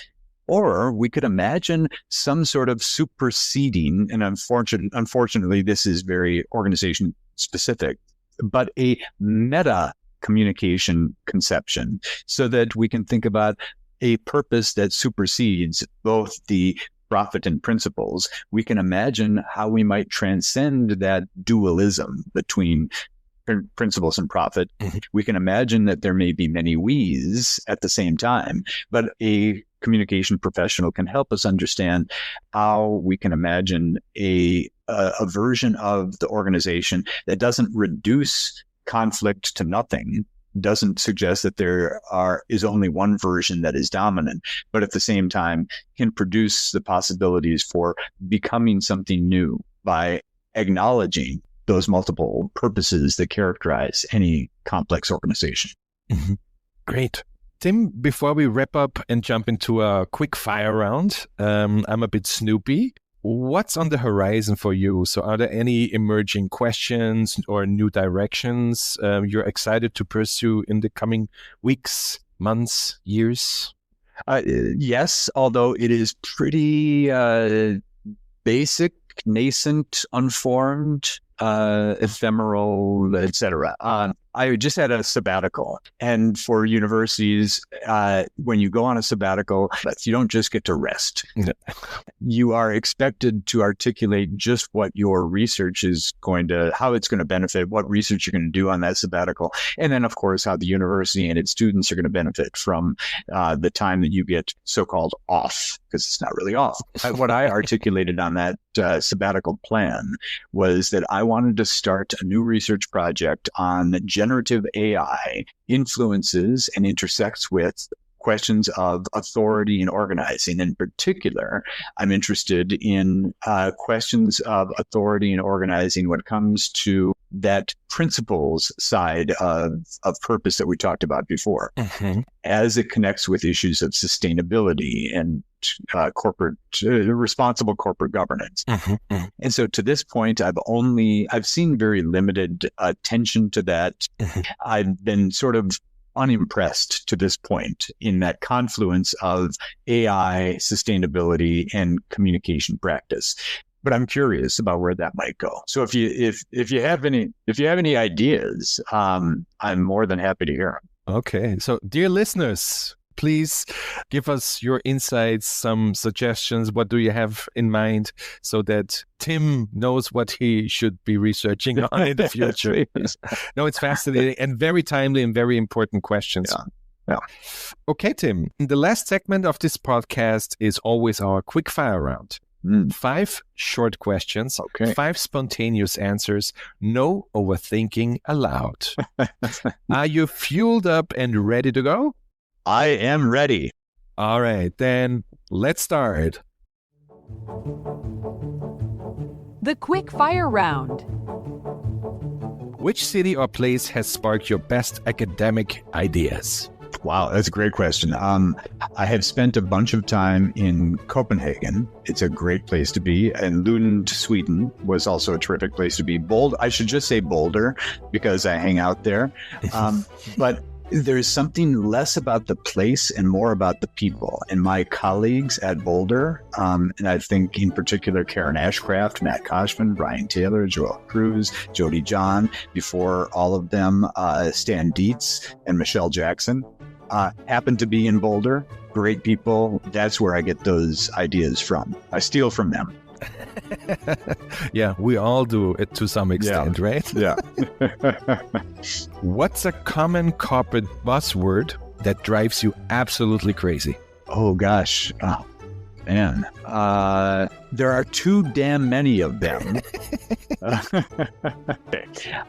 C: Or we could imagine some sort of superseding, and unfortunately, this is very organization specific, but a meta communication conception, so that we can think about a purpose that supersedes both the profit and principles. We can imagine how we might transcend that dualism between principles and profit. We can imagine that there may be many we's at the same time, but a communication professional can help us understand how we can imagine a version of the organization that doesn't reduce conflict to nothing, doesn't suggest that there is only one version that is dominant, but at the same time can produce the possibilities for becoming something new by acknowledging those multiple purposes that characterize any complex organization.
A: Great. Tim, before we wrap up and jump into a quick fire round, I'm a bit snoopy. What's on the horizon for you? So are there any emerging questions or new directions you're excited to pursue in the coming weeks, months, years?
C: Yes, although it is pretty basic, nascent, unformed, ephemeral, etc. I just had a sabbatical, and for universities, when you go on a sabbatical, you don't just get to rest. You are expected to articulate just what your research is how it's going to benefit, what research you're going to do on that sabbatical, and then, of course, how the university and its students are going to benefit from the time that you get so-called off, because it's not really off. What I articulated on that sabbatical plan was that I wanted to start a new research project on generative AI influences and intersects with questions of authority and organizing. In particular, I'm interested in questions of authority and organizing when it comes to that principles side of purpose that we talked about before, as it connects with issues of sustainability and responsible corporate governance. And so to this point, I've seen very limited attention to that. I've been sort of unimpressed to this point in that confluence of AI, sustainability, and communication practice. But I'm curious about where that might go. So if you have any ideas, I'm more than happy to hear them.
A: Okay. So dear listeners, please give us your insights, some suggestions. What do you have in mind so that Tim knows what he should be researching on in the future? No, it's fascinating and very timely and very important questions.
C: Yeah.
A: Okay, Tim. The last segment of this podcast is always our quick fire round. 5 short questions, 5 spontaneous answers, no overthinking allowed. Are you fueled up and ready to go?
C: I am ready.
A: All right, then let's start.
B: The quick fire round.
A: Which city or place has sparked your best academic ideas?
C: Wow, that's a great question. I have spent a bunch of time in Copenhagen. It's a great place to be. And Lund, Sweden was also a terrific place to be. I should just say Boulder because I hang out there. But there's something less about the place and more about the people. And my colleagues at Boulder, and I think in particular Karen Ashcraft, Matt Koshman, Brian Taylor, Joel Cruz, Jody John, before all of them, Stan Dietz and Michelle Jackson, happened to be in Boulder. Great people. That's where I get those ideas from. I steal from them.
A: Yeah, we all do it to some extent, right?
C: Yeah.
A: What's a common corporate buzzword that drives you absolutely crazy?
C: Oh, gosh. Oh, man. There are too damn many of them.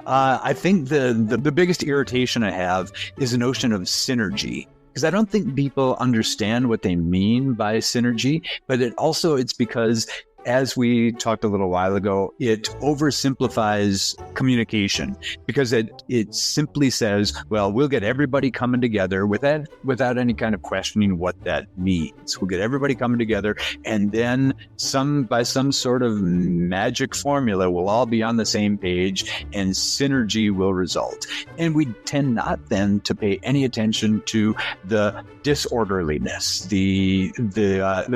C: I think the biggest irritation I have is the notion of synergy. Because I don't think people understand what they mean by synergy, but it's because, as we talked a little while ago, it oversimplifies communication because it simply says, well, we'll get everybody coming together without any kind of questioning what that means. We'll get everybody coming together, and then by some sort of magic formula, we'll all be on the same page and synergy will result. And we tend not then to pay any attention to the disorderliness, the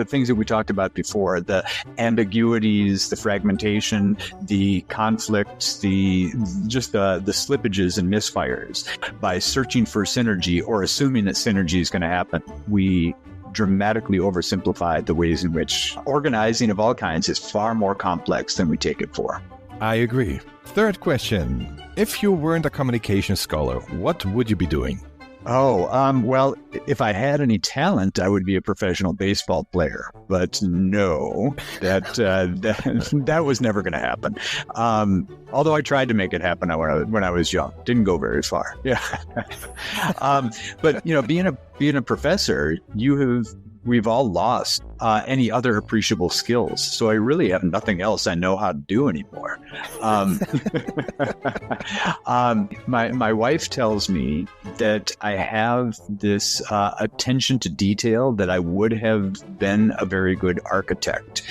C: things that we talked about before, the ambiguities, the fragmentation, the conflicts, the slippages and misfires. By searching for synergy or assuming that synergy is going to happen, we dramatically oversimplify the ways in which organizing of all kinds is far more complex than we take it for.
A: I agree. Third question. If you weren't a communication scholar, what would you be doing?
C: Well, if I had any talent, I would be a professional baseball player. But no, that was never going to happen. Although I tried to make it happen when I was young, didn't go very far. Yeah. But being a professor, we've all lost any other appreciable skills. So I really have nothing else I know how to do anymore. My wife tells me that I have this attention to detail that I would have been a very good architect.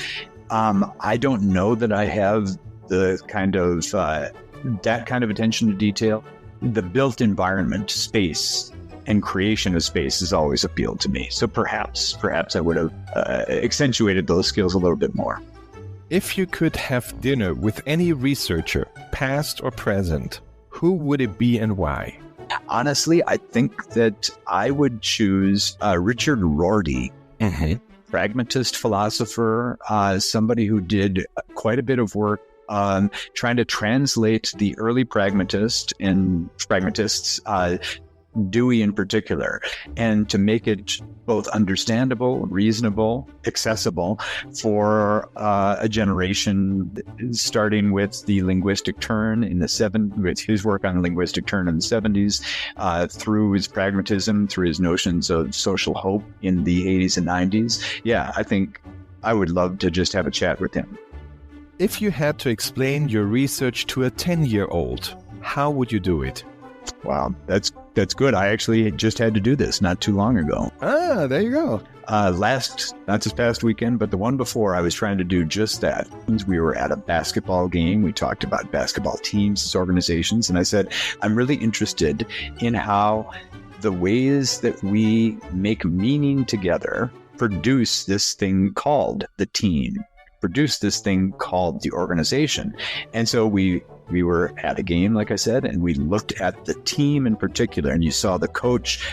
C: I don't know that I have the kind of that kind of attention to detail. The built environment, space, and creation of space has always appealed to me. So perhaps I would have accentuated those skills a little bit more.
A: If you could have dinner with any researcher, past or present, who would it be and why?
C: Honestly, I think that I would choose Richard Rorty, pragmatist philosopher, somebody who did quite a bit of work trying to translate the early pragmatists, Dewey in particular, and to make it both understandable, reasonable, accessible for a generation, starting with the linguistic turn in the 70s, with his work on the linguistic turn in the 70s, through his pragmatism, through his notions of social hope in the 80s and 90s. Yeah, I think I would love to just have a chat with him.
A: If you had to explain your research to a 10-year-old, how would you do it?
C: Wow, that's good. I actually just had to do this not too long ago.
A: Ah, there you go.
C: Not this past weekend, but the one before, I was trying to do just that. We were at a basketball game. We talked about basketball teams as organizations. And I said, I'm really interested in how the ways that we make meaning together produce this thing called the team, produce this thing called the organization. And so we were at a game, like I said, and we looked at the team in particular, and you saw the coach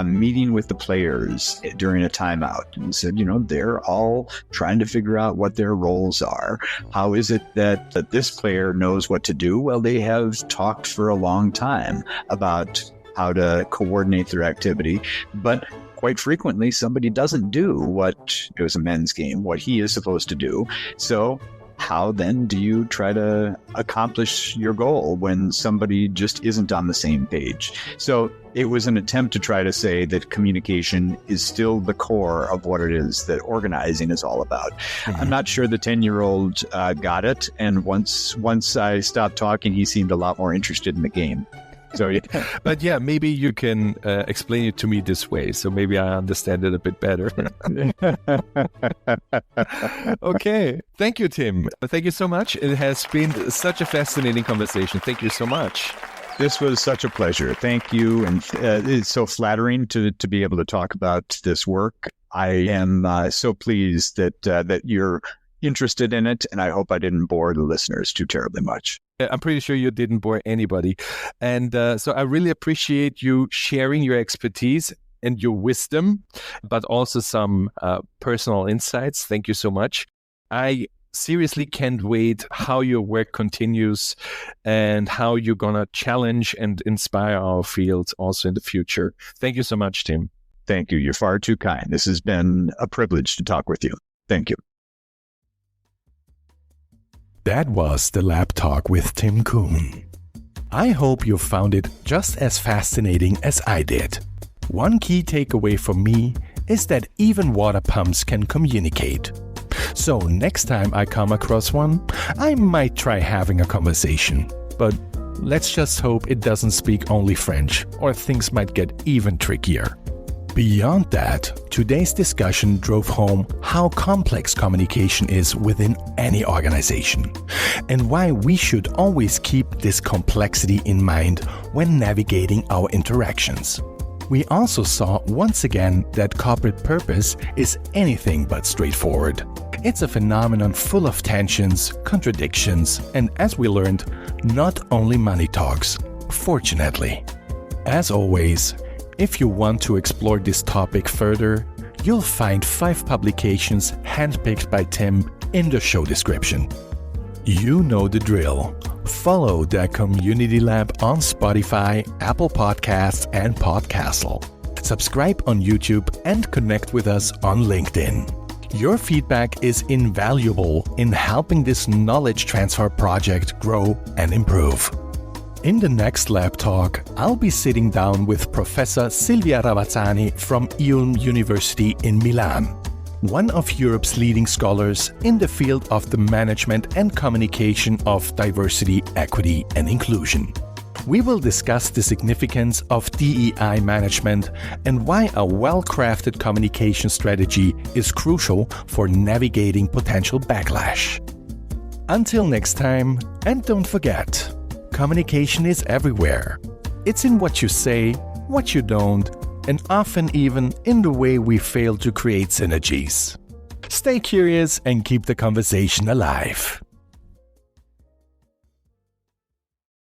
C: meeting with the players during a timeout and said, they're all trying to figure out what their roles are. How is it that this player knows what to do? Well, they have talked for a long time about how to coordinate their activity, but quite frequently somebody doesn't do it was a men's game, what he is supposed to do. So how then do you try to accomplish your goal when somebody just isn't on the same page? So it was an attempt to try to say that communication is still the core of what it is that organizing is all about. I'm not sure the 10-year-old got it. And once I stopped talking, he seemed a lot more interested in the game. So, yeah.
A: But yeah, maybe you can explain it to me this way, so maybe I understand it a bit better. Okay. Thank you, Tim. Thank you so much. It has been such a fascinating conversation. Thank you so much.
C: This was such a pleasure. Thank you. And it's so flattering to be able to talk about this work. I am so pleased that you're interested in it, and I hope I didn't bore the listeners too terribly much.
A: I'm pretty sure you didn't bore anybody. And so I really appreciate you sharing your expertise and your wisdom, but also some personal insights. Thank you so much. I seriously can't wait how your work continues and how you're going to challenge and inspire our field also in the future. Thank you so much, Tim.
C: Thank you. You're far too kind. This has been a privilege to talk with you. Thank you.
A: That was the Lab Talk with Tim Kuhn. I hope you found it just as fascinating as I did. One key takeaway for me is that even water pumps can communicate. So next time I come across one, I might try having a conversation. But let's just hope it doesn't speak only French, or things might get even trickier. Beyond that, today's discussion drove home how complex communication is within any organization, and why we should always keep this complexity in mind when navigating our interactions. We also saw once again that corporate purpose is anything but straightforward. It's a phenomenon full of tensions, contradictions, and as we learned, not only money talks, fortunately. As always, if you want to explore this topic further, you'll find 5 publications handpicked by Tim in the show description. You know the drill. Follow the Community Lab on Spotify, Apple Podcasts, and Podcastle. Subscribe on YouTube and connect with us on LinkedIn. Your feedback is invaluable in helping this knowledge transfer project grow and improve. In the next Lab Talk, I'll be sitting down with Professor Silvia Ravazzani from Ulm University in Milan, one of Europe's leading scholars in the field of the management and communication of diversity, equity, and inclusion. We will discuss the significance of DEI management and why a well-crafted communication strategy is crucial for navigating potential backlash. Until next time, and don't forget, communication is everywhere. It's in what you say, what you don't, and often even in the way we fail to create synergies. Stay curious and keep the conversation alive.